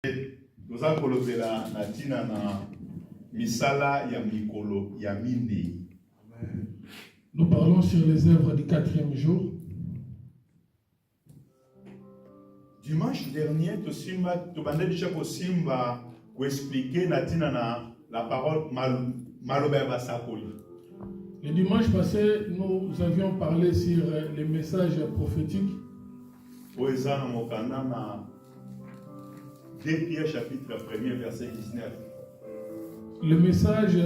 Nous avons colossé la tina na misala ya mikolo ya mine. Nous parlons sur les œuvres du 4e jour. Dimanche dernier, tu bandais déjà pour Simba pour expliquer na tina na la parole Maloba Sakoli. Le dimanche passé, nous avions parlé sur les messages prophétiques. Poésa na mokanda na 2 Pierre chapitre 1er verset 19. Le message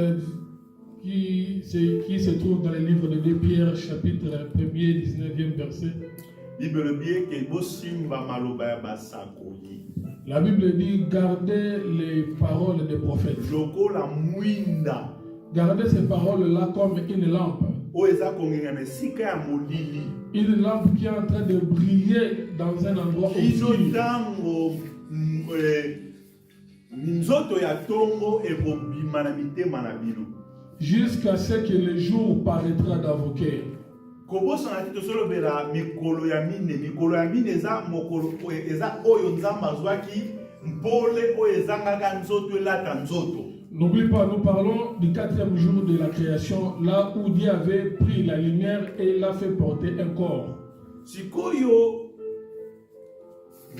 qui se trouve dans le livre de 2 Pierre chapitre 1er 19e verset. La Bible dit gardez les paroles des prophètes. Gardez ces paroles-là comme une lampe. Une lampe qui est en train de briller dans un endroit obscur. Jusqu'à ce que le jour paraîtra dans vos cœurs. N'oublie pas, nous parlons du 4e jour de la création, là où Dieu avait pris la lumière et l'a fait porter un corps.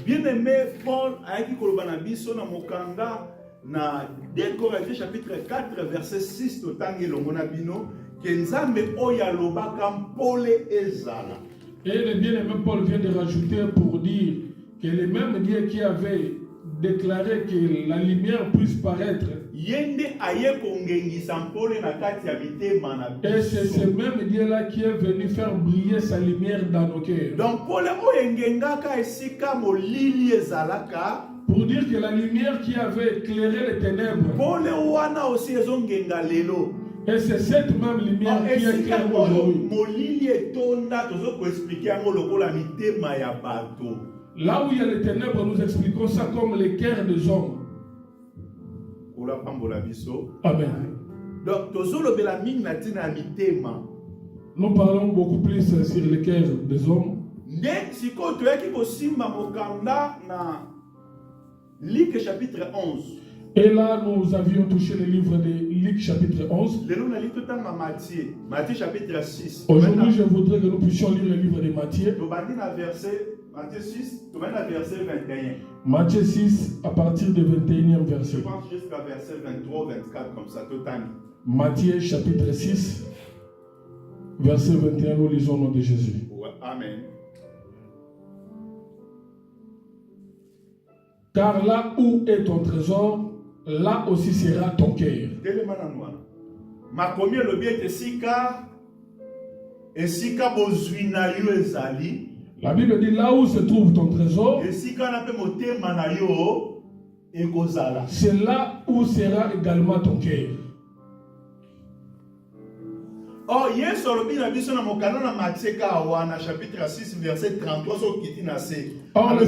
Bien-aimé Paul a écrit kolobana biso na mokanda na 2 Corinthiens chapitre 4 verset 6 totangi longona bino ke nzambe oya lobaka mpole ezala. Et le bien-aimé Paul vient de rajouter pour dire que le même Dieu qui avait déclaré que la lumière puisse paraître. Yende aye kongengisa mpole na kati ya mitema na biso. Et c'est ce même Dieu-là qui est venu faire briller sa lumière dans nos cœurs. Donc Paul oyengengaka esika molili ezalaka. Pour dire que la lumière qui avait éclairé les ténèbres. Paul wana aussi ezongenga lelo. Et c'est cette même lumière qui éclaire aujourd'hui. Molili etonda tozoko expliquer ngo lokola mitema ya bato. Là où il y a les ténèbres, nous expliquons ça comme les cœurs des hommes. Amen. Donc, nous parlons beaucoup plus sur les cœurs des hommes. Luc chapitre 11. Et là, nous avions touché le livre de Luc chapitre 11. Matthieu chapitre 6. Aujourd'hui, je voudrais que nous puissions lire le livre de Matthieu. Matthieu 6, verset 21. Matthieu 6, à partir du 21e verset. Je pense jusqu'à verset 23, 24, comme ça, tout temps. Matthieu chapitre 6, verset 21, nous lisons au nom de Jésus. Ouais, amen. Car là où est ton trésor, là aussi sera ton cœur. Ma commune le bien est sika et sika bozuina yo ezali. La Bible dit là où se trouve ton trésor, c'est là où sera également ton cœur. Oh, yes, on le dit dans mon canon à Matthieu Kawana, chapitre 6, verset 33, so kiti na se. Or le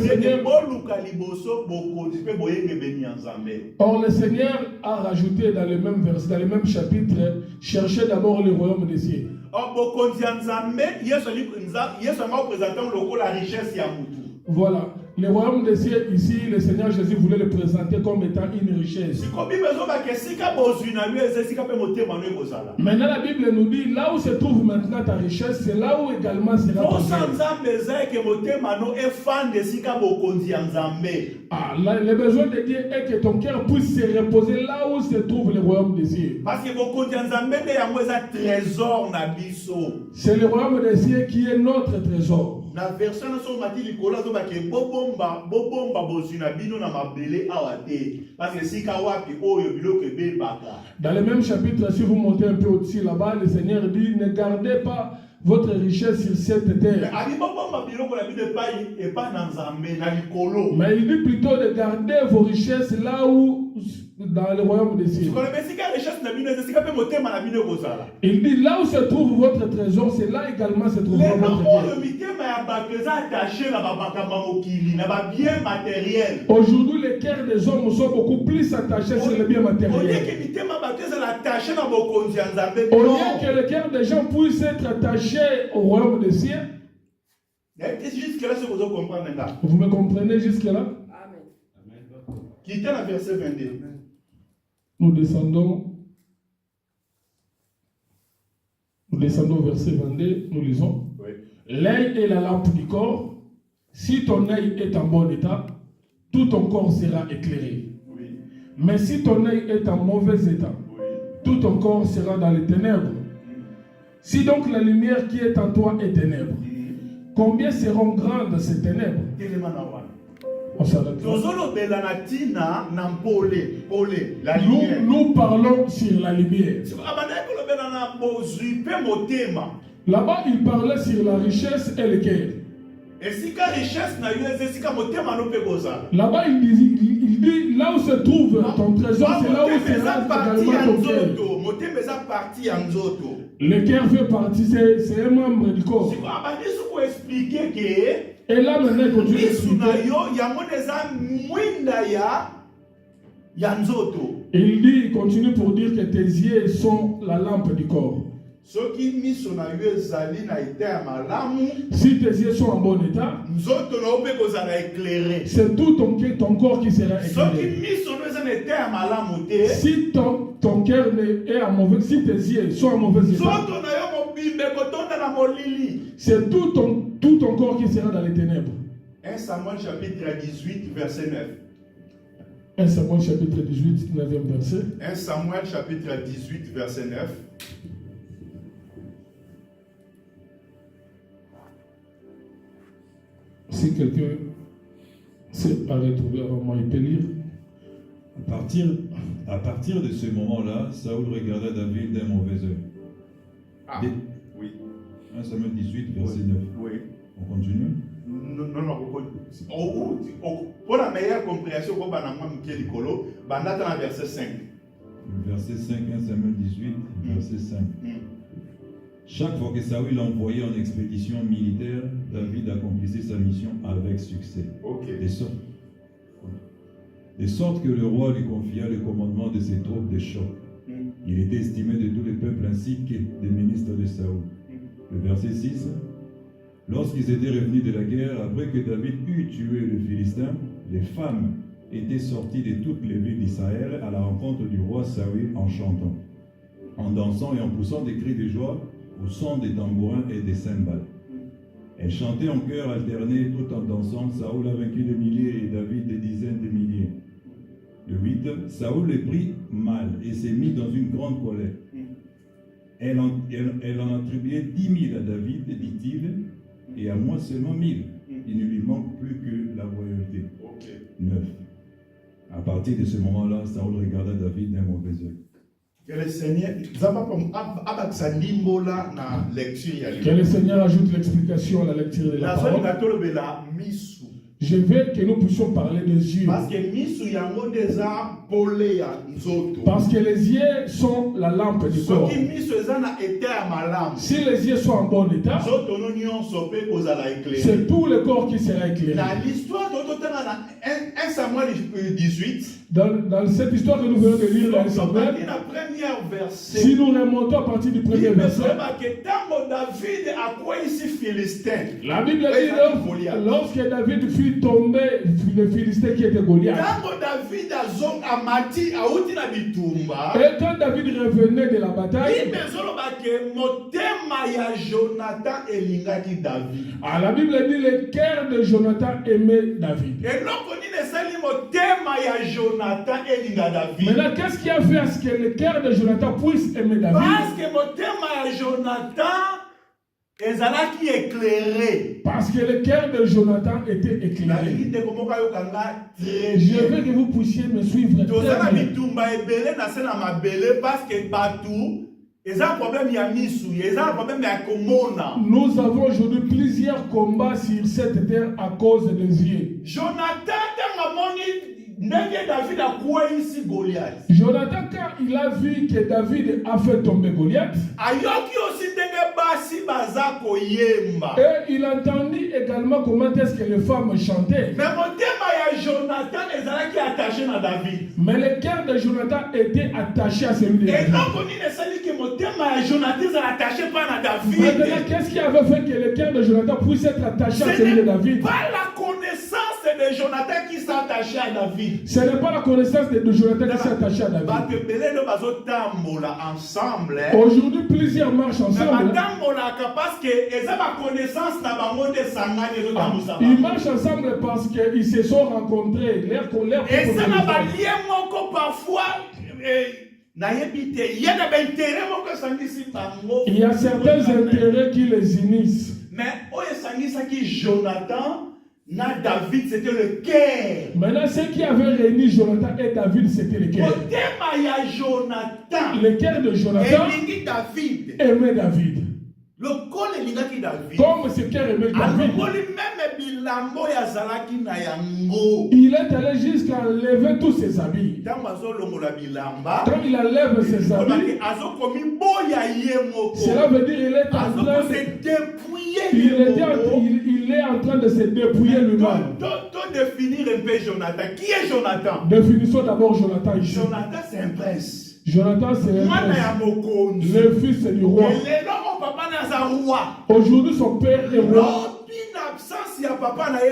Seigneur a rajouté dans le même verset, dans le même chapitre, cherchez d'abord le royaume des cieux. Voilà. Le royaume des cieux, ici, le Seigneur Jésus voulait le présenter comme étant une richesse. Maintenant, la Bible nous dit, là où se trouve maintenant ta richesse, c'est là où également sera ton cœur. Ah, le besoin de Dieu est que ton cœur puisse se reposer là où se trouve le royaume des cieux. C'est le royaume des cieux qui est notre trésor. Na version nous m'a dit Nicolas zo ba ke bobomba bozina bino na mabele awate parce que si kawapi oyo biloko ebebaka. Dans le même chapitre, si vous montez un peu au-dessus là-bas, le Seigneur dit ne gardez pas votre richesse sur cette terre. Mais il dit plutôt de garder vos richesses là où dans le royaume des cieux. Il dit là où se trouve votre trésor, c'est là également se trouve votre cœur. Aujourd'hui, les cœurs des hommes sont beaucoup plus attachés sur les biens matériels. Au lieu que le cœur des gens puisse être attaché au royaume des cieux. Vous me comprenez jusque-là? Qui était dans verset 22. Nous descendons au verset 22, nous lisons. Oui. L'œil est la lampe du corps. Si ton œil est en bon état, tout ton corps sera éclairé. Oui. Mais si ton œil est en mauvais état, Oui. tout ton corps sera dans les ténèbres. Si donc la lumière qui est en toi est ténèbres, combien seront grandes ces ténèbres? On s'arrête là. Nous parlons sur la lumière. Là-bas, il parlait sur la richesse et le cœur. Là-bas, il dit, là où se trouve ton trésor, c'est là où sera également ton cœur. Le cœur fait partie, c'est un membre du corps. Et là, maintenant, il continue d'expliquer. Il dit, il continue pour dire que tes yeux sont la lampe du corps. Si tes yeux sont en bon état, c'est tout ton corps qui sera éclairé. Si ton cœur est en mauvais, si tes yeux sont en mauvais état, c'est tout ton corps qui sera dans les ténèbres. 1 Samuel chapitre 18, verset 9. 1 Samuel chapitre 18, 9e verset. 1 Samuel chapitre 18, verset 9. Si quelqu'un s'est pas retrouvé avant moi, il peut lire. À partir de ce moment-là, Saoul regarda David d'un mauvais œil. Ah, oui. 1 Samuel 18, verset 9. Oui. On continue. Non. Pour la meilleure compréhension, on va dans verset 5. Verset 5, 1 Samuel 18, verset 5. Chaque fois que Saoul envoyait en expédition militaire, David accomplissait sa mission avec succès. Okay. De sorte que le roi lui confia le commandement de ses troupes de choc. Il était estimé de tous les peuples ainsi que des ministres de Saoul. Le verset 6. Lorsqu'ils étaient revenus de la guerre, après que David eut tué le Philistin, les femmes étaient sorties de toutes les villes d'Israël à la rencontre du roi Saoul en chantant, en dansant et en poussant des cris de joie au son des tambourins et des cymbales. Elles chantaient en chœur alterné tout en dansant. Saoul a vaincu des milliers et David des dizaines de milliers. Le 8. Saoul les prit mal et s'est mis dans une grande colère. Elle en attribuait 10 000 à David, dit-il, et à moi seulement 1000. Il ne lui manque plus que la royauté. 9. À partir de ce moment-là, Saoul regarda David d'un mauvais œil. Que le Seigneur, que le Seigneur ajoute l'explication à la lecture de la parole. Je veux que nous puissions parler des yeux. Parce que les yeux sont la lampe du corps. Si les yeux sont en bon état, c'est tout le corps qui sera éclairé. Dans cette histoire que nous venons de lire dans Samuel, si nous remontons à partir du premier verset, la Bible dit lorsque David fut tombé, le Philistin qui était Goliath, et quand David revenait de la bataille, la Bible dit le cœur de Jonathan aimait David. Maintenant, qu'est-ce qui a fait à ce que le cœur de Jonathan puisse aimer David? Parce que le cœur de Jonathan était éclairé. Je veux que vous puissiez me suivre très bien. Nous avons aujourd'hui plusieurs combats sur cette terre à cause des yeux. Jonathan, quand il a vu que David a fait tomber Goliath, et il entendit également comment est-ce que les femmes chantaient. Mais le cœur de Jonathan était attaché à celui de David. Maintenant, qu'est-ce qui avait fait que le cœur de Jonathan puisse être attaché à celui de David? Pas la connaissance de le Jonathan qui s'est attaché à David. Ce n'est pas la connaissance de Jonathan qui s'est attaché à David. Ensemble. Aujourd'hui, plusieurs marchent ensemble. Ils marchent ensemble parce qu'ils se sont rencontrés. Et ça n'a pas lié parfois. Il y a certains intérêts qui les unissent. Mais Jonathan, David, c'était le cœur. Maintenant, ce qui avait réuni Jonathan et David, c'était le cœur. Le cœur de Jonathan aimait David. Comme ce cœur aimait David. Il est allé jusqu'à enlever tous ses habits. Quand il enlève ses habits, cela veut dire qu'il est en train de se dépouiller. Il est en train de se dépouiller lui-même. Définir un peu Jonathan. Qui est Jonathan? Définissons d'abord Jonathan ici. Jonathan, c'est un prince. Jonathan, c'est le fils du roi. Aujourd'hui, son père est roi.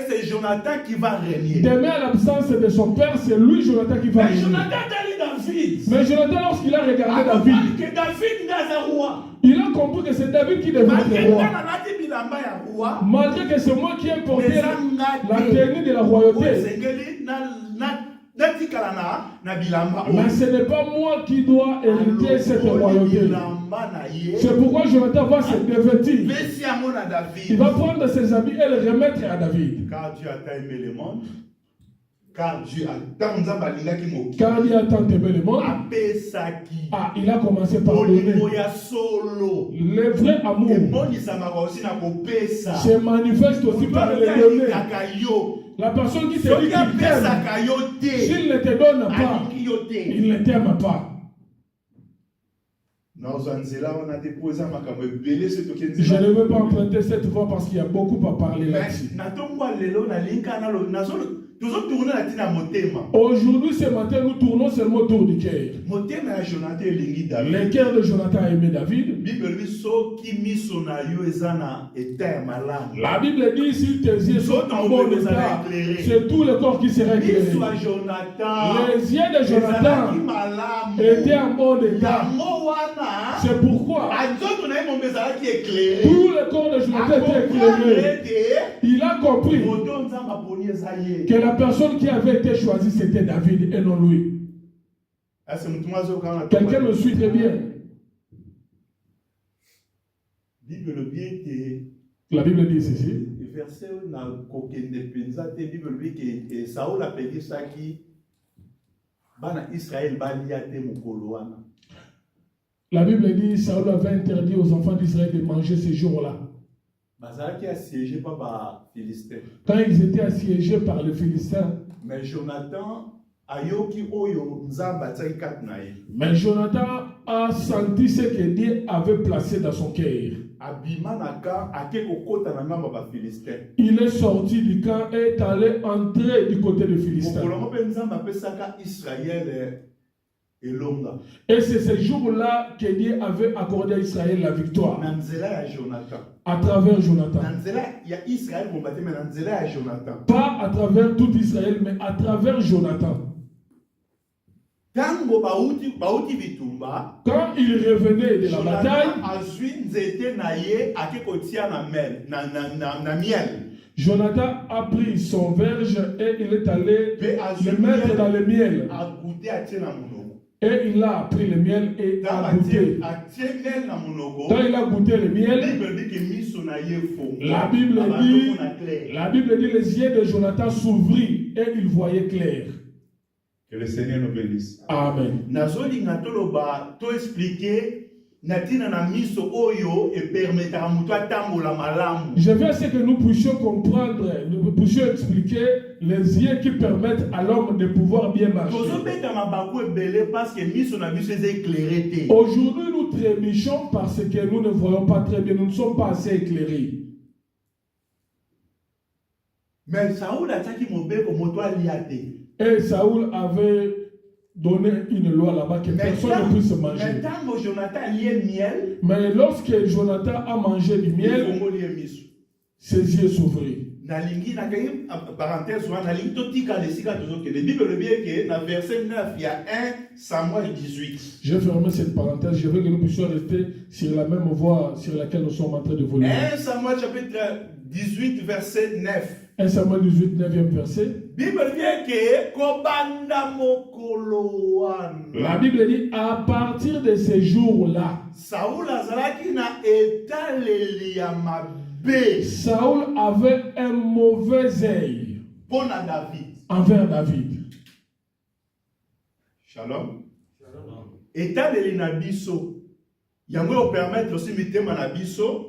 C'est Jonathan qui va régner. Demain, à l'absence de son père, c'est lui, Jonathan, qui va régner. Mais Jonathan, lorsqu'il a regardé David, il a compris que c'est David qui devait être roi. Malgré que c'est moi qui ai porté la tenue de la royauté. Mais ce n'est pas moi qui dois hériter cette royauté. C'est pourquoi Jonathan va se dévêtir. Il va prendre ses habits et les remettre à David. Car Dieu a tant aimé le monde. Car Dieu a tant aimé le monde. Il a commencé par donner. Le vrai amour se manifeste aussi par le donner. La personne qui te dit qu'il t'aime, s'il ne te donne pas, il ne t'aime pas. Je ne veux pas emprunter cette voix parce qu'il y a beaucoup à parler là-dessus. Aujourd'hui, ce matin, nous tournons seulement autour du cœur. Le cœur de Jonathan a aimé David. La Bible dit si tes yeux sont en bon état, c'est tout le corps qui sera éclairé. Les yeux de Jonathan étaient en bon état. C'est pourquoi tout le corps de Jonathan était éclairé. Il a compris que la personne qui avait été choisie, c'était David et non lui. Quelqu'un me suit très bien. La Bible dit ceci. La Bible dit Saül avait interdit aux enfants d'Israël de manger ce jour-là. Quand ils étaient assiégés par les Philistins. Mais Jonathan a senti ce que Dieu avait placé dans son cœur. Il est sorti du camp et est allé entrer du côté des Philistins. Et c'est ce jour-là que Dieu avait accordé à Israël la victoire. À travers Jonathan. Pas à travers tout Israël, mais à travers Jonathan. Quand il revenait de la bataille, Jonathan a pris son verge et il est allé le mettre dans le miel. Et il a pris le miel et a goûté. Quand il a goûté le miel, la Bible dit les yeux de Jonathan s'ouvrirent et il voyait clair. Que le Seigneur nous bénisse. Amen. Je veux à ce que nous puissions comprendre, nous puissions expliquer les yeux qui permettent à l'homme de pouvoir bien marcher. Aujourd'hui, nous trébuchons parce que nous ne voyons pas très bien, nous ne sommes pas assez éclairés. Mais Saül a dit et Saül avait donné une loi là-bas que personne ne puisse manger. Mais lorsque Jonathan a mangé du miel, ses yeux s'ouvrirent. nalingi nakangi parenthèse wana nalingi totika lesika tozokende Bible le bien que na verset 9 il y a 1 Samuel 18. Je vais fermer cette parenthèse, je veux que nous puissions rester sur la même voie sur laquelle nous sommes en train de voler. 1 Samuel chapitre 18 verset 9. 1 Samuel 18, 9e verset. Bible bien que kobanda mokolo wana. La Bible dit à partir de ces jours-là, Saoul azalaki na etaleli ya mabe. Saoul avait un mauvais œil Pour David. envers David. Shalom. Etaleli na biso. Yango permettre aussi mitema na biso.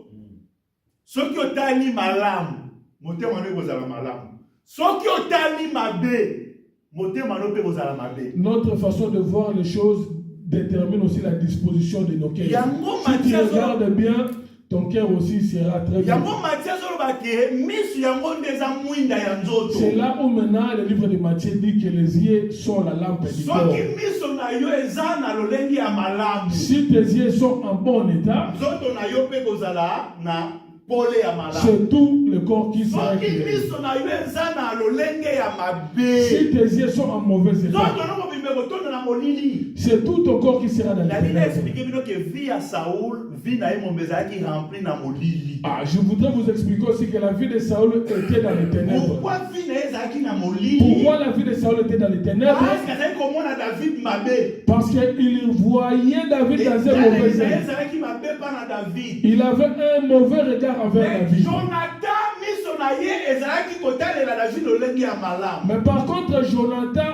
Soki otali malamu, motema no kozala malamu. Soki otali mabe, motema no pe kozala mabe. Notre façon de voir les choses détermine aussi la disposition de nos cœurs. Yango Si tu regardes bien, ton cœur aussi sera très bien. Yango Matthieu zolobake misu yango ndeza mwinda ya nzoto. C'est là où maintenant le livre de Matthieu dit que les yeux sont la lampe du corps. Soki miso na yo eza na lolengi ya malamu. Si tes yeux sont en bon état, Nzoto na yo pe kozala na pole ya malamu. c'est tout le corps qui sera Soki éclairé. miso na yo eza na lolenge ya mabe. Si tes yeux sont en mauvais état, Nzoto no mobimbe kotondo na molili. c'est tout ton corps qui sera dans les Nalina ténèbres. expliqué bino que vie à Saoul, vie na ye mombeza qui rempli na molili. Ah, je voudrais vous expliquer aussi que la vie de Saoul était dans les ténèbres. Pourquoi vie na ye ezalaki na molili? Pourquoi la vie de Saoul était dans les ténèbres? Parce que azalaki komona David mabe. Parce qu'il voyait David dans un mauvais œil. ezalaki mabe pa na David. Il avait un mauvais regard envers Mais David. Jonathan miso na ye ezalaki kotalela David lolenge ya malamu. Mais par contre, Jonathan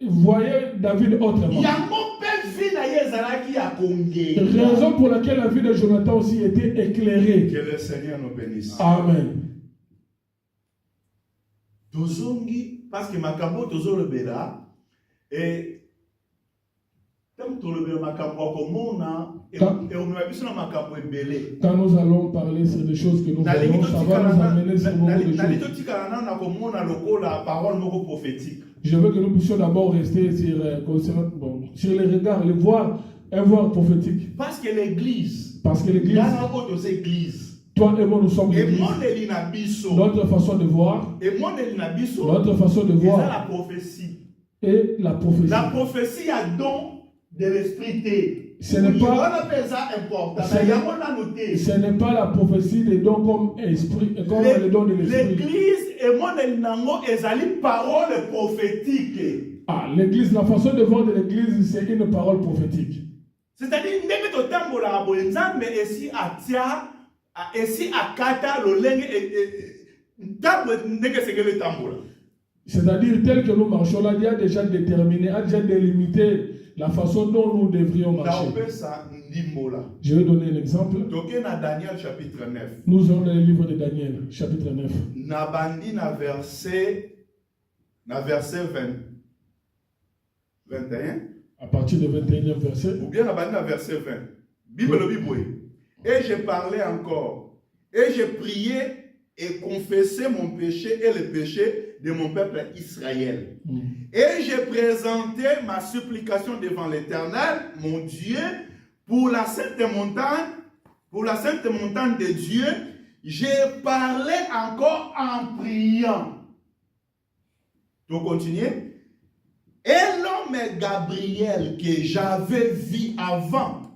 voyait David autrement. Yango pe vie na ye ezalaki ya kongeli. Raison pour laquelle la vie de Jonathan aussi était éclairée. Que le Seigneur nous bénisse. Amen. Tozongi parce que makambo tozolobela et tant tolobela makambo komona et on a besoin makambo ebele. Quand nous allons parler sur des choses que nous voyons, ça va nous amener sur beaucoup de choses. Je veux que nous puissions d'abord rester sur les regards, les voir, un voir prophétique. Parce que l'église, toi et moi nous sommes l'église. Notre façon de voir, notre façon de voir la prophétie. Et la prophétie. La prophétie a don de l'esprit. Ce n'est pas la prophétie des dons comme esprit, comme les dons de l'esprit. L'église et mon elinango ezali parole prophétique. Ah, l'église, la façon de voir de l'église, c'est une parole prophétique. C'est-à-dire ndenge totambola boye nzambe esi atia esi akata lolenge ntambo ndenge sekele tambola. C'est-à-dire tel que nous marchons là, il y a déjà déterminé, a déjà délimité la façon dont nous devrions marcher. Je vais donner un exemple. Daniel chapitre 9. Nous avons le livre de Daniel, chapitre 9. Nabandi na verset 21. À partir du 21e verset. Ou bien Nabandi na verset 20. Bible le Bible. Et je parlais encore. Et je priais et confessais mon péché et le péché de mon peuple Israël. Et j'ai présenté ma supplication devant l'Éternel, mon Dieu, pour la sainte montagne de Dieu. J'ai parlé encore en priant. Donc continuez. Et l'homme Gabriel que j'avais vu avant,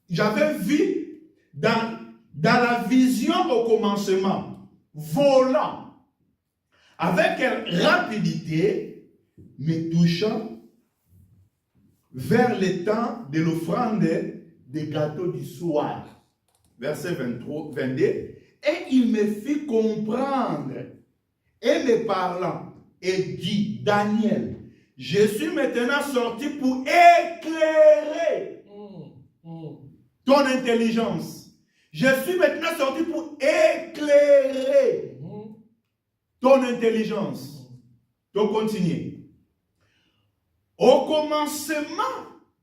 j'avais vu dans la vision au commencement, volant avec rapidité, me touchant vers le temps de l'offrande des gâteaux du soir. Verset 22. Et il me fit comprendre, et me parlant, et dit, Daniel, je suis maintenant sorti pour éclairer ton intelligence. Je suis maintenant sorti pour éclairer ton intelligence. Donc continuez. Au commencement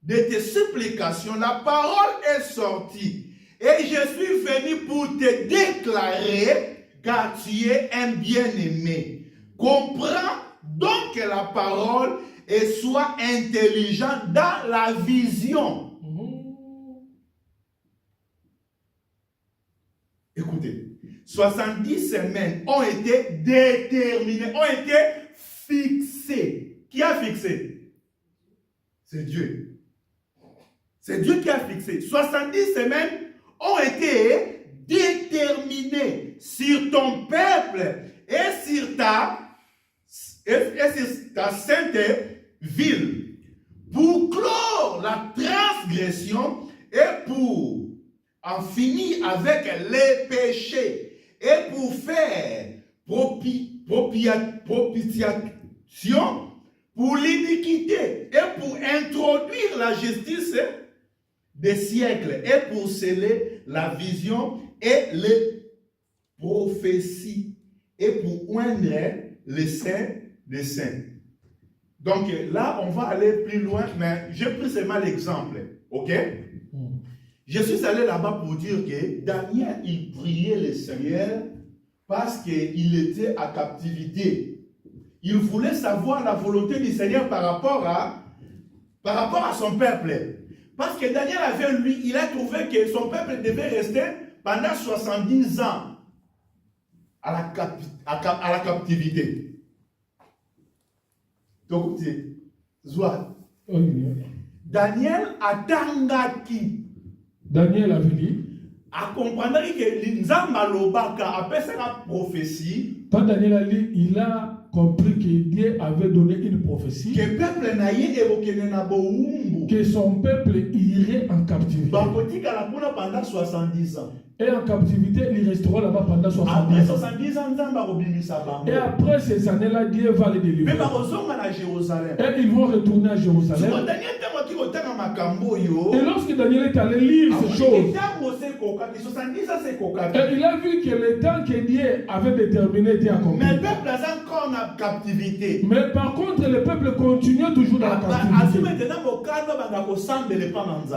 de tes supplications, la parole est sortie. Et je suis venu pour te déclarer, car tu es un bien-aimé. Comprends donc la parole et sois intelligent dans la vision. Écoutez, 70 semaines ont été déterminées, ont été fixées. Qui a fixé? C'est Dieu. C'est Dieu qui a fixé. 70 semaines ont été déterminées sur ton peuple et sur ta sainte ville pour clore la transgression et pour en finir avec les péchés et pour faire propitiation pour l'iniquité et pour introduire la justice des siècles et pour sceller la vision et les prophéties et pour oindre les saints des saints. Donc là, on va aller plus loin, mais j'ai pris seulement l'exemple, ok? Je suis allé là-bas pour dire que Daniel, il priait le Seigneur parce qu'il était à captivité. Il voulait savoir la volonté du Seigneur par rapport à son peuple. Parce que Daniel avait, lui, il a trouvé que son peuple devait rester pendant 70 ans à la captivité. Donc, Daniel attendaki. Daniel avait dit, à comprendre que Nzamba Lobaka après cette prophétie, quand Daniel a dit, il a compris que Dieu avait donné une prophétie, que son peuple irait en captivité. Pendant 70 ans. Et en captivité, il restera là-bas pendant 70 ans. Après 70 ans, et après ces années-là, Dieu va les délivrer. Et ils vont retourner à Jérusalem. Et lorsque Daniel est allé lire ces choses, et il a vu que le temps que Dieu avait déterminé était accompli. Mais le peuple est encore en captivité. Mais par contre, le peuple continue toujours dans la captivité.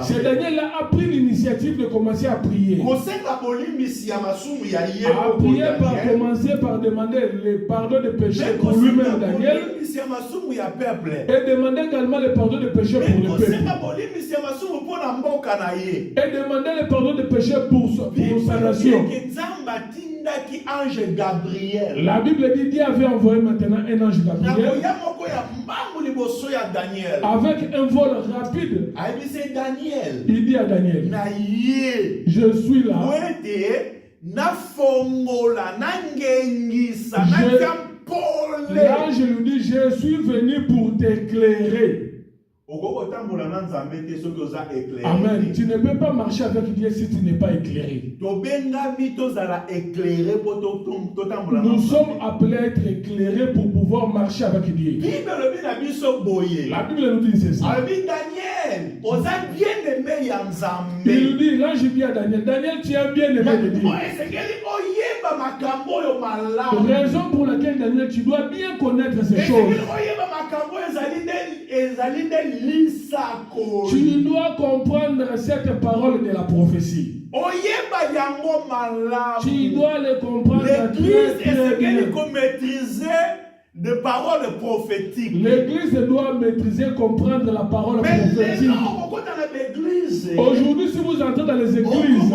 C'est Daniel a pris l'initiative de commencer à prier. À prier par commencer par demander le pardon des péchés pour lui-même, Daniel. Et demander également le pardon des péchés pour le peuple. Et demander le pardon des péchés pour sa nation. La Bible dit Dieu avait envoyé maintenant un ange Gabriel avec un vol rapide. Il dit à Daniel, je suis là. L'ange lui dit, je suis venu pour t'éclairer. Amen. Tu ne peux pas marcher avec Dieu si tu n'es pas éclairé. Nous sommes appelés à être éclairés pour pouvoir marcher avec Dieu. La Bible nous dit ceci. Il dit, là je dis à Daniel, Daniel, tu es bien aimé de Dieu. Raison pour laquelle Daniel, tu dois bien connaître ces choses. Tu dois comprendre cette parole de la prophétie. Tu dois le comprendre. L'église maîtriser des paroles prophétiques. L'église doit maîtriser, comprendre la parole prophétique. Aujourd'hui, si vous entrez dans les églises,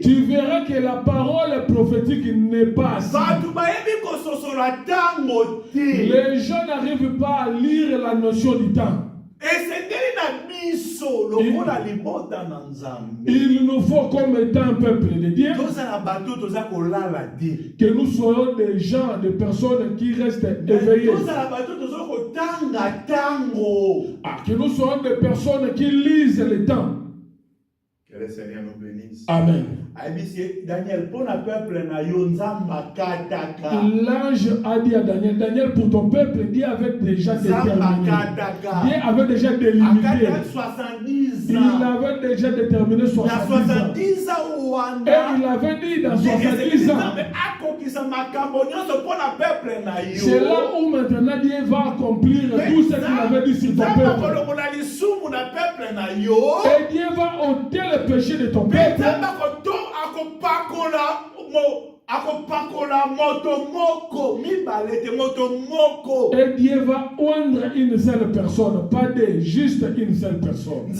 tu verras que la parole prophétique n'est pas assez. Les gens n'arrivent pas à lire la notion du temps. Il nous faut comme étant un peuple de Dieu que nous soyons des gens, des personnes qui restent éveillées. Que nous soyons des personnes qui lisent le temps. Que le Seigneur nous bénisse. Amen. L'ange a dit à Daniel, Daniel, pour ton peuple, Dieu avait déjà déterminé. Dieu avait déjà délimité. Il avait déjà déterminé 70 ans. Et il avait dit dans 70 ans. C'est là où maintenant Dieu va accomplir tout ce qu'il avait dit sur ton peuple. Et Dieu va ôter le péché de ton peuple. Et Dieu va oindre une seule personne, pas deux, juste une seule personne.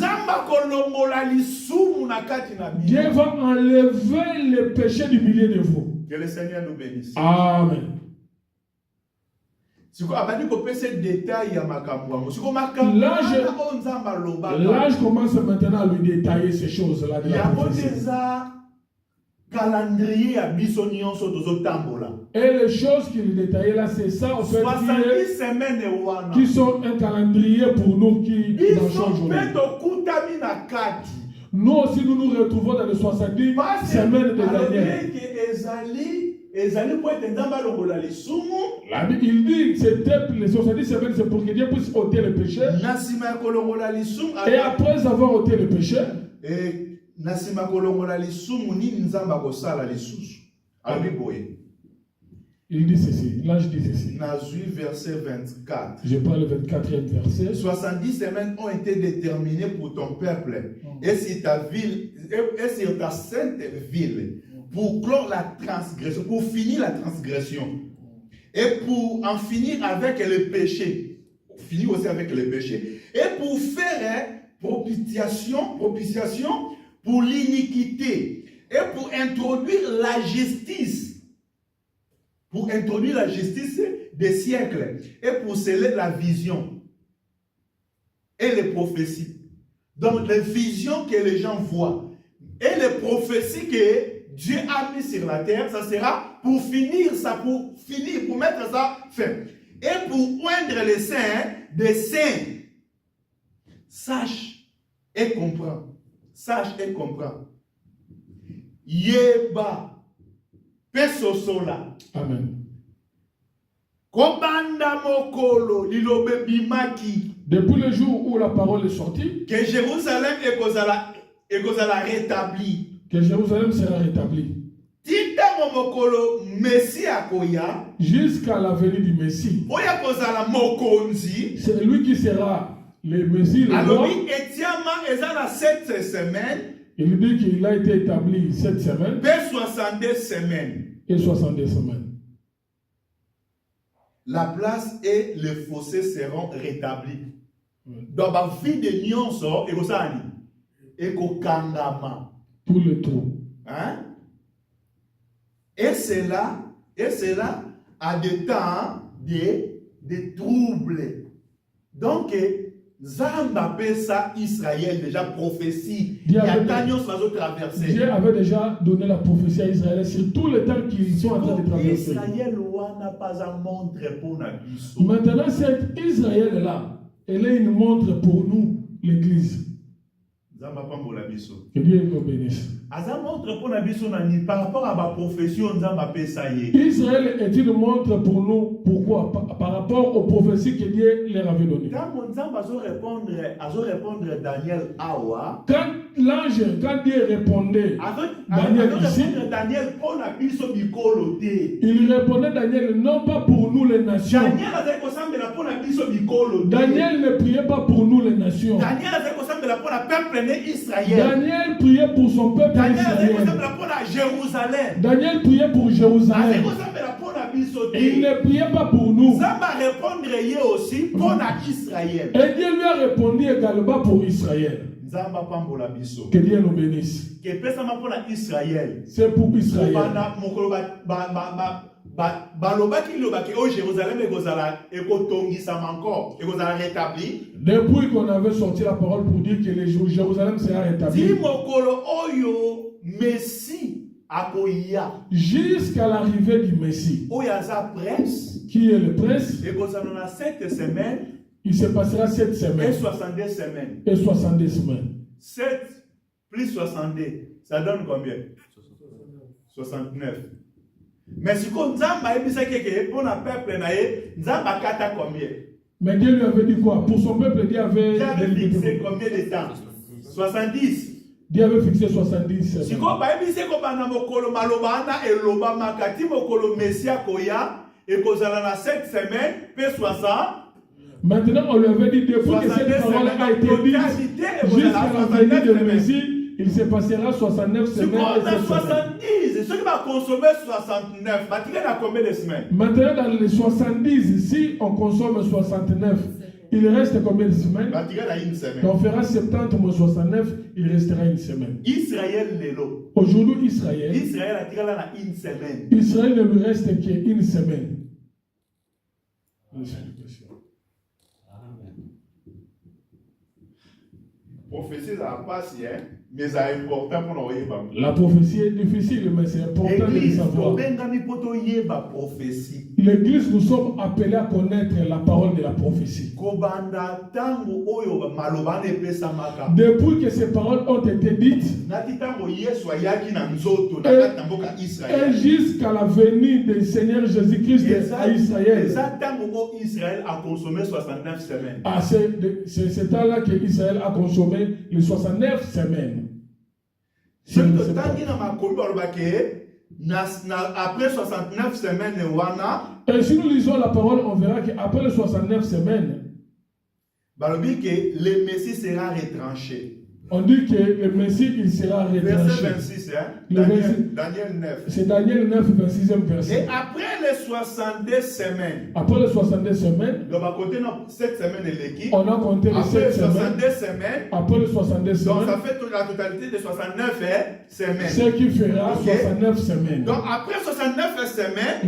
Dieu va enlever le péché du milieu de vous. Que le Seigneur nous bénisse. Amen. Là, je commence maintenant à lui détailler ces choses-là. De la prophétie. Calendrier à bisognon sur deux tambola. Et les choses qu'il détaillait là, c'est ça en fait 70 semaines qui sont un calendrier pour nous qui nous change. Nous aussi, nous nous retrouvons dans les 70 semaines de Daniel. La Bible, il dit que c'était les 70 semaines, c'est pour que Dieu puisse ôter le péché. Et après avoir ôté le péché, il dit ceci. Là, je dis ceci. Verset 24. Je parle le 24e verset. 70 semaines ont été déterminées pour ton peuple et sur ta ville, et sur ta sainte ville, pour clore la transgression, pour finir la transgression et pour en finir avec le péché. Finir aussi avec le péché. Et pour faire propitiation pour l'iniquité et pour introduire la justice. Pour introduire la justice des siècles et pour sceller la vision et les prophéties. Donc les visions que les gens voient et les prophéties que Dieu a mis sur la terre, ça sera pour finir ça, pour mettre ça fin. Et pour oindre les saints des saints. Sache et comprends. Sache et comprends. Yeba. Pesosola. Amen. Kobanda mokolo lilobe bimaki. Depuis le jour où la parole est sortie, que Jérusalem est rétabli. Que Jérusalem sera rétabli. Tita mokolo Messie akoya. Jusqu'à la venue du Messie. Oya kozala mokonzi. C'est lui qui sera le Messie, le roi. Alors, Etiama ezala 7 semaines. Il dit qu'il a été établi 7 semaines. Et 62 semaines. Et 62 semaines. La place et le fossé seront rétablis. Dans la vie de Nyonso, et Kangama. Tout le trou. Hein? Et c'est là, à des temps de troubles. Donc, Zamba ça Israël déjà prophétie. Dieu avait déjà donné la prophétie à Israël sur tout le temps qu'ils sont en train de traverser. n'a pas un montre pour nous. Maintenant, cette Israël-là, elle est une montre pour nous, l'Église. Que Dieu nous bénisse. Par rapport à ma profession, Israël est une montre pour nous. Pourquoi? Par rapport aux prophéties que Dieu leur avait données. Quand l'ange, quand Dieu répondait, Daniel ici, il répondait Daniel non pas pour nous les nations. Daniel ne priait pas pour nous les nations. Daniel priait pour son peuple Israël. Daniel priait pour Jérusalem. Il ne priait pas pour nous. Et Dieu lui a répondu également pour Israël. Que Dieu nous bénisse. C'est pour Israël. Depuis qu'on avait sorti la parole pour dire que Jérusalem sera rétabli, jusqu'à l'arrivée du Messie, qui est le prince, il se passera 7 semaines. Et 62 semaines. 7 plus 62, ça donne combien? 69. Mais si on a pour un peuple, combien? Mais Dieu lui avait dit quoi? Pour son peuple, Dieu avait fixé combien de temps? 70. Dieu avait fixé 70 semaines. Si on a fixé 7 semaines, puis 60. Maintenant, on lui avait dit depuis que cette parole a été dite jusqu'à la venue de Messie, il se passera 69 semaines. Si on a 70 ceux qui vont consommer 69, il a combien de semaines? Maintenant, dans les 70, si on consomme 69, il reste combien de semaines? Il a une semaine. Donc on fera 70 moins 69, il restera une semaine. Israël Lelo. Aujourd'hui, Israël a une semaine. Israël ne lui reste qu'une semaine. Prophétie, ça n'a pas si, mais c'est important pour nous. La prophétie est difficile, mais c'est important de le savoir. L'église, nous sommes appelés à connaître la parole de la prophétie. Depuis que ces paroles ont été dites, et jusqu'à la venue du Seigneur Jésus-Christ à Israël. Israël a consommé 69 semaines. Ah, c'est ce temps-là que Israël a consommé les 69 semaines. Après 69 semaines, et si nous lisons la parole, on verra qu'après les 69 semaines, le Messie sera retranché. On dit que le Messie, il sera retranché. Verset 26, Daniel 9. C'est Daniel 9, 26e verset. Et après les 62 semaines, après les 62 semaines, on va compter 7 semaines de l'équipe. On a compté les 7 semaines. Après les 62 semaines, après les 62 semaines, donc ça fait toute la totalité de 69 semaines. Ce qui fera 69 semaines. Donc après 69 semaines,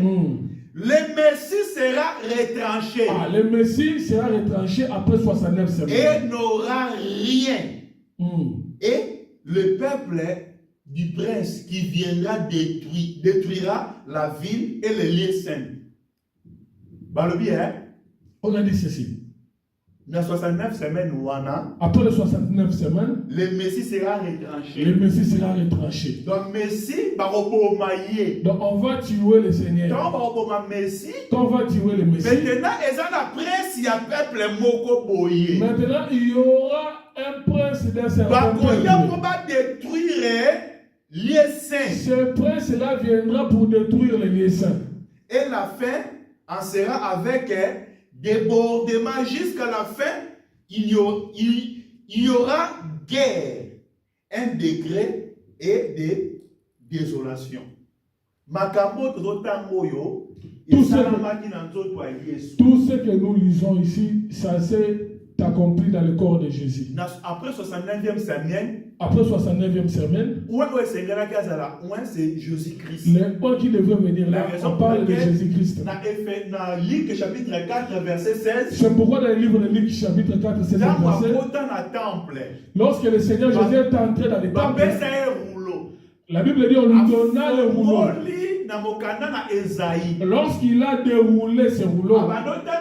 le Messie sera retranché. Ah, le Messie sera retranché après 69 semaines. Et n'aura rien. Et le peuple du prince qui viendra détruira la ville et les lieux saints. On a dit ceci. Dans 69 semaines, après les 69 semaines, le Messie sera retranché. Le Messie sera retranché. Donc, Messie, donc on va tuer le Seigneur. Quand on va tuer le Messie. Maintenant, il y aura un prince d'un certain peuple. Ce prince-là viendra pour détruire les lieux saints. Et la fin en sera avec débordement jusqu'à la fin. Il y aura guerre, un degré et de désolation. Tout ce que nous lisons ici, ça s'est accompli dans le corps de Jésus. Après 69e semaine, c'est Jésus-Christ. Le point qui devrait venir là, on parle de Jésus-Christ. Dans Luc chapitre 4, verset 16, c'est pourquoi dans le livre de Luc chapitre 4, 16 verset, lorsque le Seigneur Jésus est entré dans le temple, la Bible dit on lui donna le rouleau. Lorsqu'il a déroulé ce rouleau,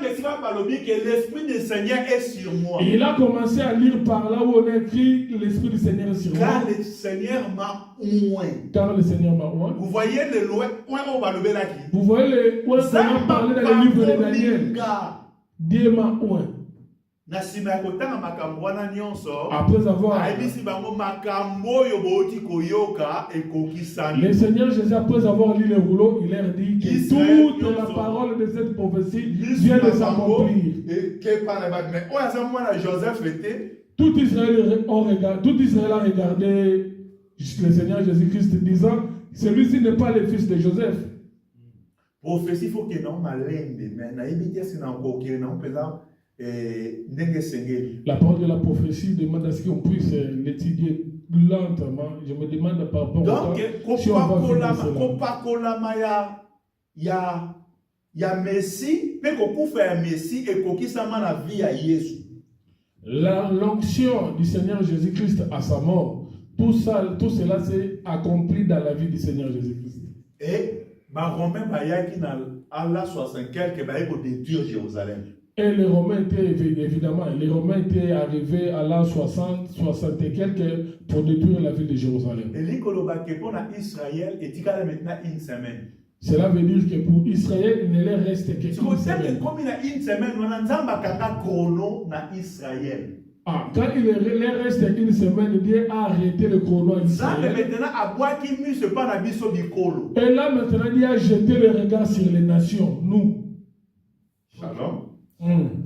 l'Esprit du Seigneur est sur moi. Il a commencé à lire par là où on écrit l'Esprit du Seigneur est sur moi. Car le Seigneur m'a oint. Car le Seigneur m'a oint. Vous voyez le loin où va lever là qui? Vous voyez le oint qu'on a parlé dans le livre de Daniel. Dieu m'a oint. Après avoir le Seigneur Jésus, après avoir lu le rouleau, il leur dit que toute la parole de cette prophétie vient de s'accomplir. Tout Israël a regardé le Seigneur Jésus-Christ disant, celui-ci n'est pas le fils de Joseph. Prophétie, il faut que non malende, mais la parole de la prophétie demande à ce qu'on puisse l'étudier lentement. Je me demande par rapport au temps si on va finir cela. Messie, mais qu'on peut faire Messie et qu'on puisse amener la vie à Jésus. L'onction du Seigneur Jésus-Christ à sa mort, tout cela s'est accompli dans la vie du Seigneur Jésus-Christ. Et Romain qui n'a Allah 65 qui va détruire Jérusalem. Et les Romains étaient arrivés à l'an 60 et quelques pour détruire la ville de Jérusalem. Et pour Israël, il maintenant une semaine. Cela veut dire que pour Israël, il ne leur reste qu'une semaine. Comme il a une semaine, on a chrono na Israël. Ah, quand il leur reste une semaine, Dieu a arrêté le chrono à Israël. Et là maintenant, Dieu a jeté le regard sur les nations, nous. Shalom.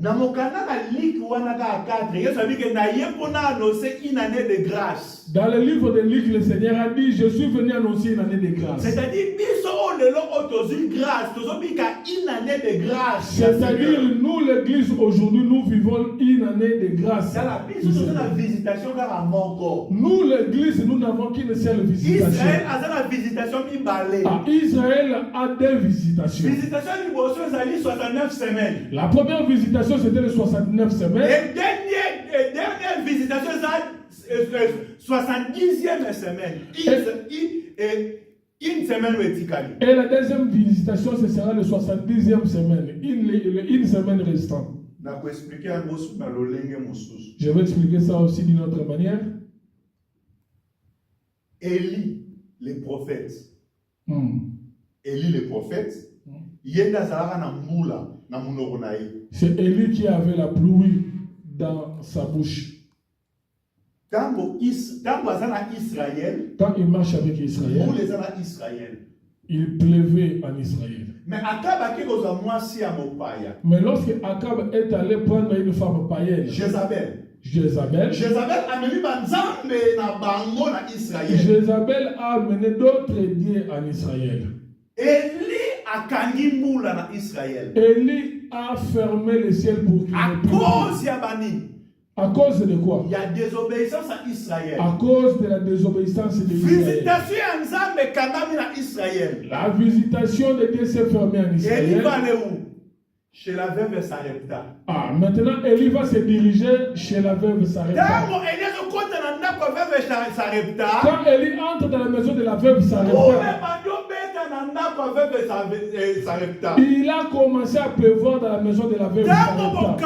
Na mokanda na lik wana ka 4, Yesu a dit que na yepona annoncer une année de grâce. Dans le livre de Luc, le Seigneur a dit, je suis venu annoncer une année de grâce. C'est-à-dire, biso on le long une grâce, une année de grâce. C'est-à-dire, nous, l'église, aujourd'hui, nous vivons une année de grâce. La visitation à Mongo. Nous, l'église, nous n'avons qu'une seule visitation. Israël a la visitation mi-balé. Israël a deux visitations. Visitation mi 69 semaines. La première visitation, c'était les 69 semaines. Et dernière visitation, c'est 70e semaine. Une semaine verticale. Et la deuxième visitation, ce sera le 70e semaine. Une semaine restante. Je vais expliquer ça aussi d'une autre manière. Élie, les prophètes. Élie, les prophètes. C'est Élie qui avait la pluie dans sa bouche. Quand il marche avec Israël, il pleuvait en Israël. Mais lorsque Akab est allé prendre une femme païenne, Jézabel a amené d'autres dieux en Israël. Élie a fermé le ciel pour qu'il ne pleuve. À cause de quoi? Il y a désobéissance à Israël. À cause de la désobéissance d'Israël. La visitation de Dieu s'est fermée en Israël. Élie va aller où? Chez la veuve Sarepta. Maintenant, Élie va se diriger chez la veuve Sarepta. Quand Élie entre dans la maison de la veuve Sarepta, il a commencé à pleuvoir dans la maison de la veuve Sarepta.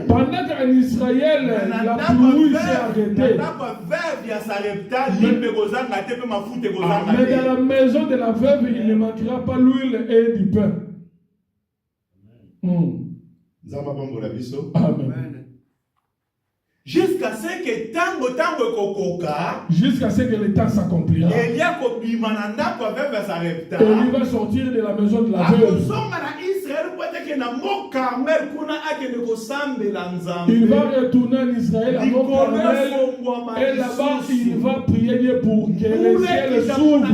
Pendant qu'en Israël, la pluie s'est arrêtée. Mais dans la maison de la veuve, il ne manquera pas l'huile et du pain. Amen. Jusqu'à ce que le temps s'accomplira. Élie va sortir de la maison de la veuve. Il va retourner en Israël à Mont Carmel. Et là-bas, il va prier Dieu pour que le ciel s'ouvre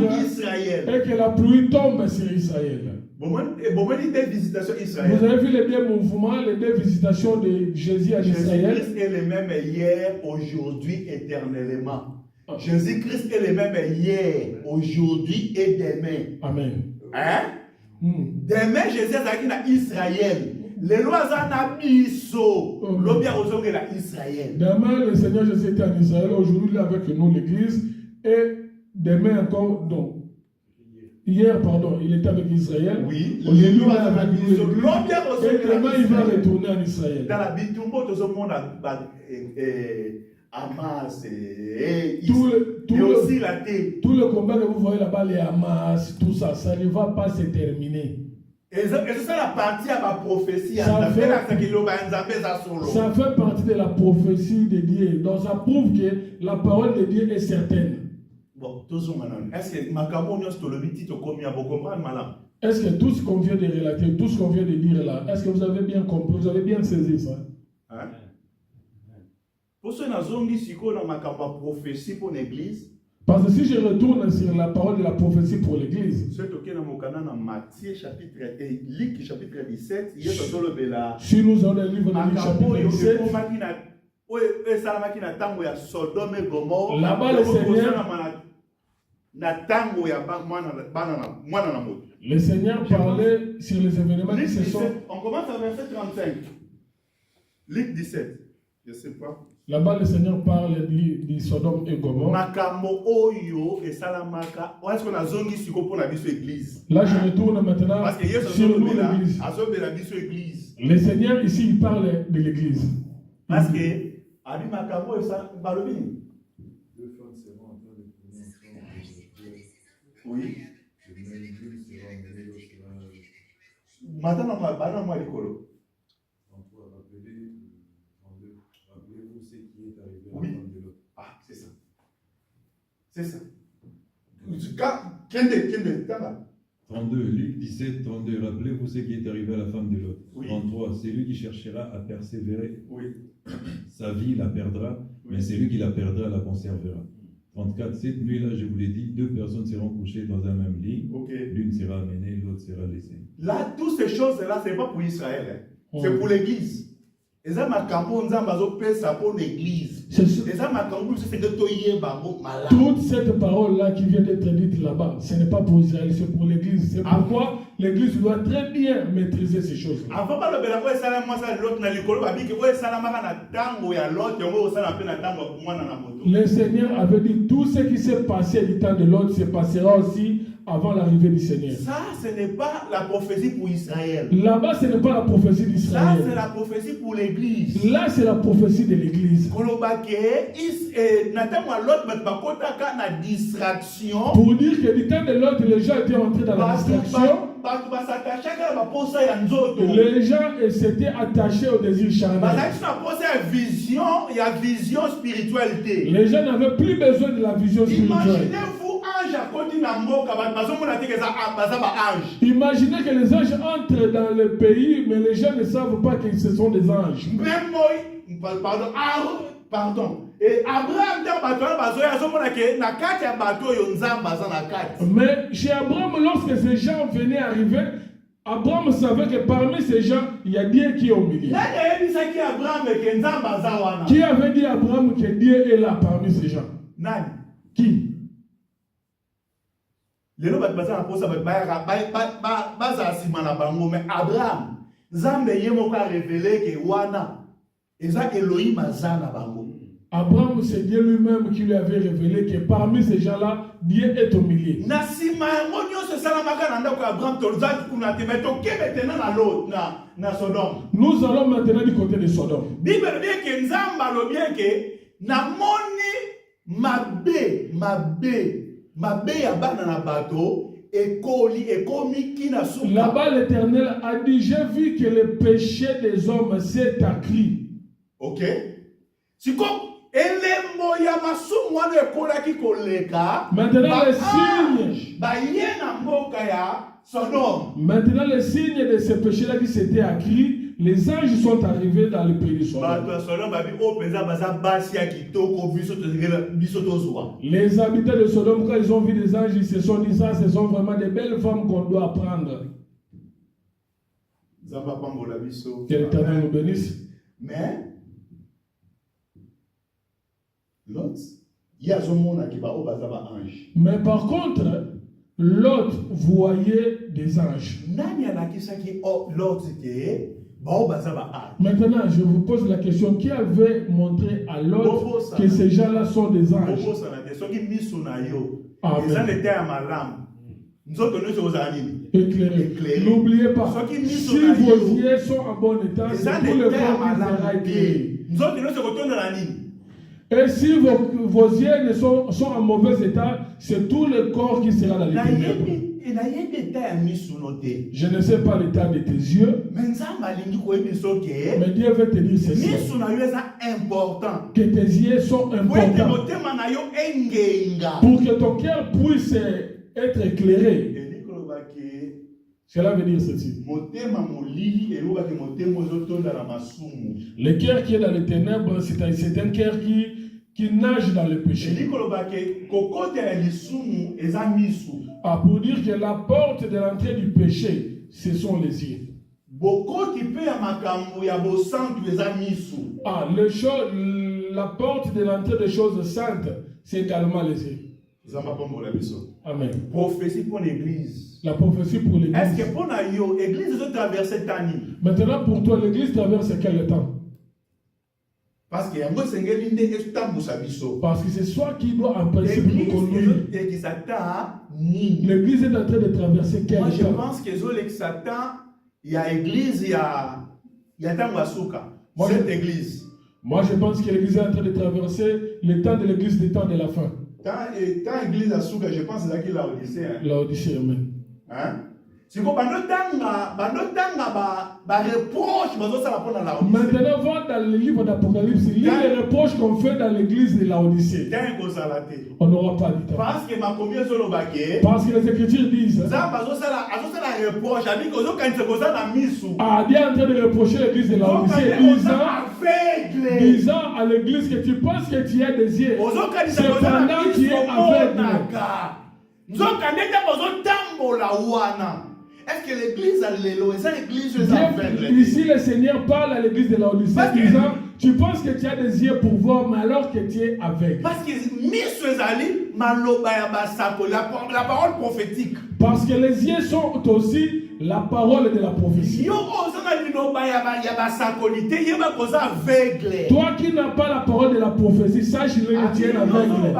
et que la pluie tombe sur Israël. Vous avez vu les deux mouvements, les deux visitations de Jésus à Israël. Jésus-Christ est le même hier, aujourd'hui, éternellement. Jésus-Christ est le même hier, aujourd'hui et demain. Amen. Hein? Demain, Jésus est à Israël. Les lois en abisso. Israël. Demain, le Seigneur Jésus était en Israël. Aujourd'hui, il est avec nous, l'église. Et demain encore, donc. Hier, pardon, il était avec Israël. Oui. Les lois avec nous. Et demain, il va retourner en Israël. Dans la Bitumbo, tout le monde Hamas et aussi la thé. Tout le combat que vous voyez là-bas, les Hamas, tout ça, ça ne va pas se terminer. Et c'est ça la partie à ma prophétie. Ça fait partie de la prophétie de Dieu. Donc ça prouve que la parole de Dieu est certaine. Bon, est-ce que est-ce que tout ce qu'on vient de relater, tout ce qu'on vient de dire là, est-ce que vous avez bien compris, vous avez bien saisi ça? Hein? Pour ceux qui ont ma prophétie pour l'église. Parce que si je retourne sur la parole de la prophétie pour l'église, Matthieu chapitre 17, si nous avons le livre de Luc chapitre 17, là-bas le Seigneur parlait sur les événements qui se sont... On commence à verset 35. Luc 17. Je ne sais pas. Là-bas, le Seigneur parle du Sodome et Gomorrhe. Là, je retourne maintenant sur nous, l'église. Le Seigneur, ici, il parle de l'église. Parce que, oui. Maintenant, oui. Ah, c'est ça. C'est ça. 32, Luc 17, 32. Rappelez-vous ce qui est arrivé à la femme de Lot. Oui. 33, celui qui cherchera à persévérer, Oui. sa vie la perdra, mais celui qui la perdra la conservera. 34, cette nuit-là, je vous l'ai dit, 2 personnes seront couchées dans un même lit. Ok. L'une sera amenée, l'autre sera laissée. Là, toutes ces choses-là, ce n'est pas pour Israël. Hein. C'est pour l'Église. Et ça, ma campo, nous avons ça pour l'Église. Et ça, ma campo, c'est que tu malade. Toute cette parole-là qui vient d'être dite là-bas, ce n'est pas pour Israël, c'est pour l'Église. C'est pourquoi l'Église doit très bien maîtriser ces choses. Avant pas le bénéfice, ça moi ça l'autre na l'école, babi que ouais ça la maka na tango ya l'autre, on ça la peine na tango pour moi na moto. Le Seigneur avait dit tout ce qui s'est passé du temps de l'autre se passera aussi avant l'arrivée du Seigneur. Ça, ce n'est pas la prophétie pour Israël. Là-bas, ce n'est pas la prophétie Ça, d'Israël. c'est la prophétie pour l'Église. Là, c'est la prophétie de l'Église. Pour dire que du temps de l'autre, les gens étaient entrés dans la distraction. Les gens s'étaient attachés au désir charnel. Il y a vision spiritualité. Les gens n'avaient plus besoin de la vision spirituelle. Imaginez-vous ange à côté d'un mot, imaginez que les anges entrent dans le pays, mais les gens ne savent pas que ce sont des anges. Même moi, pardon. Et Abraham, mais chez Abraham, lorsque ces gens venaient arriver, Abraham savait que parmi ces gens, il y a Dieu qui est au milieu. Qui avait dit à Abraham que Dieu est là parmi ces gens? Qui? Les gens mais Abraham, Zambe yemoka révélé que wana, eza Elohim azana bango. Abraham, c'est Dieu lui-même qui lui avait révélé que parmi ces gens-là, Dieu est au milieu. Nous allons maintenant du côté de Sodome. Bible dit que Nzamba lo bien que na moni mabe ya bana na bato ekomi kina suka. Là-bas l'Éternel a dit, j'ai vu que le péché des hommes s'est accru. OK. Si comme elembo ya masumu wana ekolaki koleka. Maintenant les signes. Ba yena mboka ya Sodome. Maintenant les signes de ce péché-là qui s'était accru. Les anges sont arrivés dans le pays de Sodome. Les habitants de Sodome, quand ils ont vu des anges, ils se sont dit ça, ce sont vraiment des belles femmes qu'on doit prendre. Que l'Éternel nous bénisse. Mais, par contre, Lot voyait des anges. Maintenant, je vous pose la question, qui avait montré à Lot que ces gens-là sont des anges? Éclairé. N'oubliez pas, si vos yeux sont en bon état, c'est tout le corps qui sera éclairé. Et si vos yeux sont en mauvais état, c'est tout le corps qui sera dans les ténèbres. Je ne sais pas l'état de tes yeux, mais Dieu veut te dire ceci, que tes yeux sont importants pour que ton cœur puisse être éclairé. Cela veut dire ceci. Le cœur qui est dans les ténèbres, c'est un cœur qui nage dans le péché. Pour dire que la porte de l'entrée du péché, ce sont les yeux. La porte de l'entrée des choses saintes, c'est également les yeux. Amen. Prophétie pour l'Église. La prophétie pour l'Église. Est-ce que pour l'Église doit traverser Tani? Maintenant, pour toi, l'Église traverse quel temps? Parce que c'est soi qui doit en principe nous conduire. L'Église est en train de traverser quel temps? Moi, je pense que il y a Église, il y a Tanguasuka. Cette Église. Moi, je pense que l'Église est en train de traverser le temps de l'Église, le temps de la fin. Quand l'Église a Souka, je pense que c'est la Odyssée. La Odyssée, amen. Hein? C'est quoi, reproche bazosala mpona Laodicée. Maintenant, va dans le livre d'Apocalypse, lis les reproches qu'on fait dans l'église de Laodicée. On n'aura pas du temps. Parce que makomi ezolobake Parce que les Écritures disent, Nzambe azosala reproche abi kozokanisa koza na misu. Dieu est en train de reprocher l'église de Laodicée, disant à l'église que tu penses que tu as des yeux, cependant tu es aveugle. Est-ce que l'église a l'élo? Est-ce que l'église est aveugle? Ici, le Seigneur parle à l'église de Laodicée disant, tu penses que tu as des yeux pour voir, mais alors que tu es aveugle. Parce que la parole prophétique. Parce que les yeux sont aussi la parole de la prophétie. Toi qui n'as pas la parole de la prophétie, sache-le que tu es aveugle.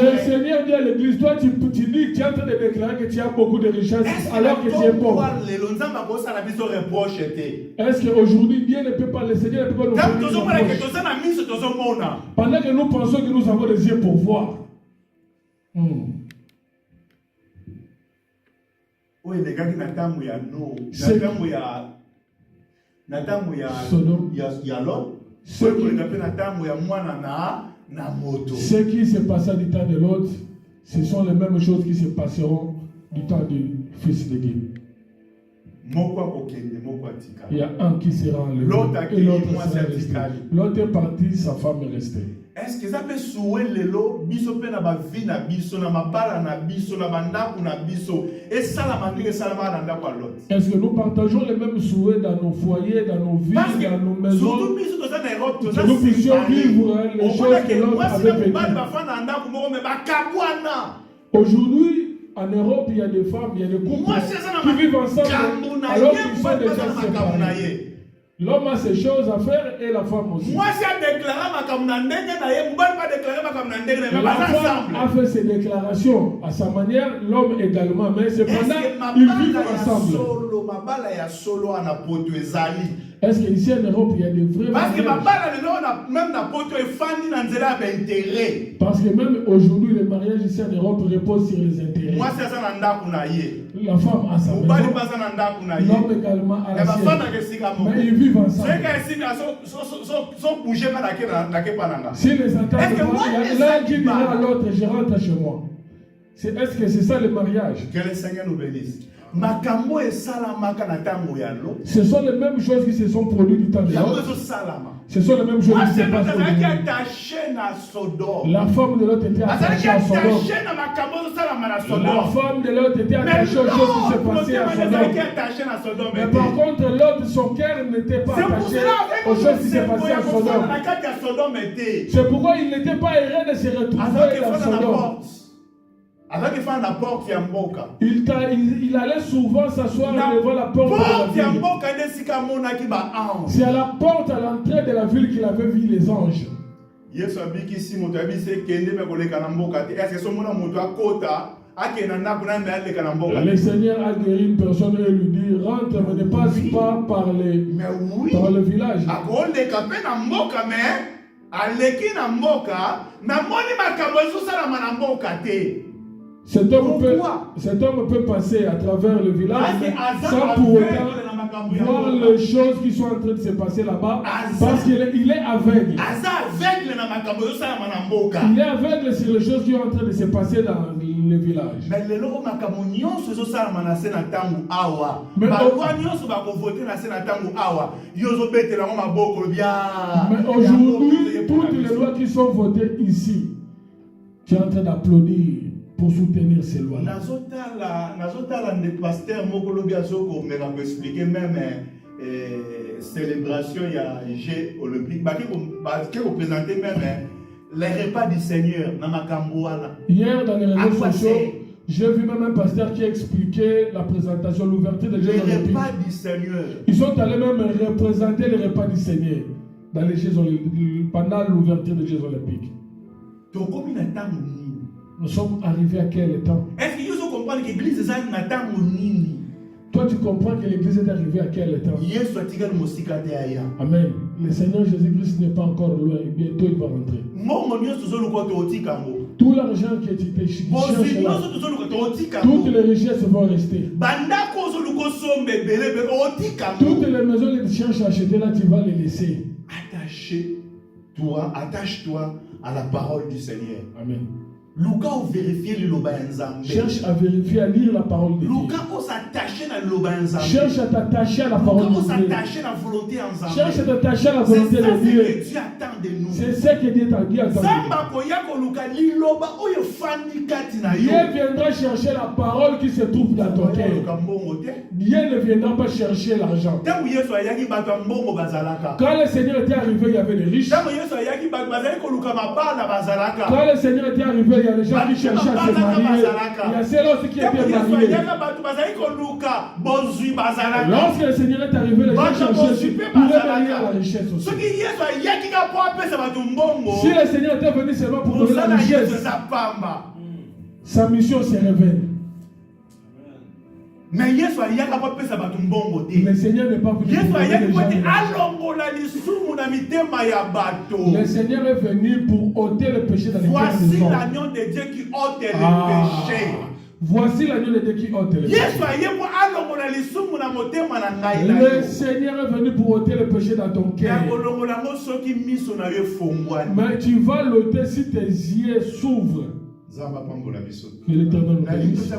Le Seigneur dit à l'église, toi tu dis que tu es en train de déclarer que tu as beaucoup de richesses alors que tu es pauvre. Est-ce qu'aujourd'hui Dieu ne peut pas, le Seigneur ne peut pas nous faire des reproches? Pendant que nous pensons que nous avons des yeux pour voir. Oui, les gars qui n'attendent ya no, n'attendent ya l'autre. Ce qui se passa du temps de l'autre, ce sont les mêmes choses qui se passeront du temps du Fils de Dieu. Il y a un qui sera enlevé et l'autre sera resté. L'autre est parti, sa femme est restée. Est-ce que ça peut souhaiter lelo biso pe na ba vie na biso na mabala na biso na bandaku na biso et ça la mandike ça la manda kwa l'autre? Est-ce que nous partageons les mêmes souhaits dans nos foyers, dans nos villes, dans nos maisons? Que nous puissions vivre les choses que l'autre avait vécues. Aujourd'hui, en Europe, il y a des femmes, il y a des couples qui vivent ensemble alors qu'ils sont déjà séparés. L'homme a ses choses à faire et la femme aussi. La femme a fait ses déclarations à sa manière, l'homme également, mais cependant, ils vivent ensemble. Est-ce qu'ici en Europe, il y a des vrais mariages? Parce que même aujourd'hui, les mariages ici en Europe reposent sur les intérêts. La femme a sa maison, l'homme également a la sienne. Mais ils vivent ensemble. Si les ententes, l'un qui dira à l'autre, je rentre chez moi. Est-ce que c'est ça le mariage? Que le Seigneur nous bénisse. Ce sont les mêmes choses qui se sont produites du temps de l'autre. Ce sont les mêmes choses qui se passent aujourd'hui. La femme de l'autre était attachée à Sodome. La femme de l'autre était attachée aux choses qui se passaient à Sodome. Mais par contre, l'autre, son cœur n'était pas attaché aux choses qui se passaient à Sodome. C'est pourquoi il n'était pas heureux de se retrouver dans Sodome. Il allait souvent s'asseoir devant la porte de la ville. C'est à la porte, à l'entrée de la ville qu'il avait vu les anges. Le Seigneur a guéri une personne et lui dit, rentre, mais ne passe pas par le village. Cet homme peut passer à travers le village sans pour autant voir les choses qui sont en train de se passer là-bas parce qu'il est aveugle. Il est aveugle sur les choses qui sont en train de se passer dans le village. Mais aujourd'hui, toutes les lois qui sont votées ici, tu es en train d'applaudir pour soutenir ces lois. Nazotala le pasteur Mokolobi Azoko me va expliquer même célébration il y a Jeux olympiques qui représentait même les repas du Seigneur dans Makambouana. Hier dans les réseaux sociaux, j'ai vu même un pasteur qui expliquait la présentation, l'ouverture des Jeux olympiques. Les repas du Seigneur. Ils sont allés même représenter les repas du Seigneur dans les Jeux olympiques pendant l'ouverture des Jeux olympiques. Nous sommes arrivés à quel temps? Est-ce que vous comprenez que l'église est en attente? Toi, tu comprends que l'église est arrivée à quel temps? Amen. Le Seigneur Jésus-Christ n'est pas encore loin. Bientôt, il va rentrer. Tout l'argent que tu cherches là, toutes les richesses vont rester. Toutes les maisons que tu cherches à acheter là, tu vas les laisser. Attache-toi à la parole du Seigneur. Amen. Luka o vérifier le loba nzambe. Cherche à vérifier, à lire la parole de Dieu. Luka o s'attacher à loba nzambe. Cherche à t'attacher à la parole de Dieu. S'attacher à la volonté nzambe. Cherche à t'attacher à la volonté de Dieu. C'est ça que Dieu attend de nous. C'est ce que Dieu attend de nous. Zamba koya ko luka liloba oyo fandi kati na yo. Dieu viendra chercher la parole qui se trouve dans ton cœur. Dieu ne viendra pas chercher l'argent. Quand le Seigneur était arrivé, il y avait les riches. Quand le Seigneur était arrivé, il y a les gens qui cherchaient à se marier. Il y a ceux-là aussi qui étaient mariés. Lorsque le Seigneur est arrivé, les gens cherchaient pour marier à la richesse aussi. Si le Seigneur était venu seulement pour donner la richesse, sa mission se révèle. Mais le Seigneur n'est pas venu pour donner les gens. Le Seigneur est venu pour ôter le péché dans les cœurs des Voici hommes. l'agneau de Dieu qui ôte le péché. Voici l'agneau de Dieu qui ôte le péché. Le Seigneur est venu pour ôter le péché dans ton cœur. Mais tu vas l'ôter si tes yeux s'ouvrent. Que l'Éternel nous bénisse.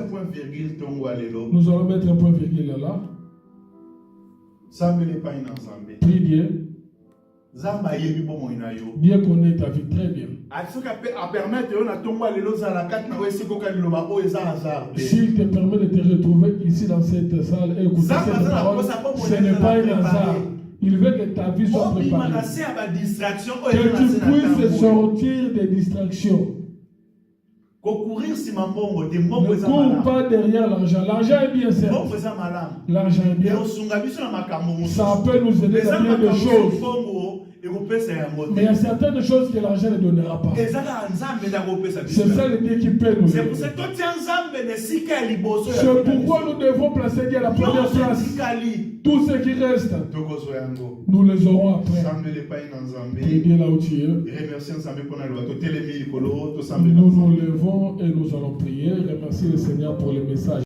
Nous allons mettre un point virgule là. Prie Dieu. Dieu connaît ta vie très bien. S'il te permet de te retrouver ici dans cette salle et écouter cette parole, ce n'est pas un hasard. Il veut que ta vie soit préparée. Que tu puisses sortir des distractions. Ne cours pas derrière l'argent. L'argent est bien certes. L'argent est bien. Ça peut nous aider dans bien de choses. Mais il y a certaines choses que l'argent ne donnera pas. C'est ça le Dieu qui peut nous aider. C'est pourquoi nous devons placer Dieu à la première place. Tout ce qui reste, nous les aurons après. Prie Dieu là où tu es. Nous nous levons et nous allons prier. Remercie le Seigneur pour le message.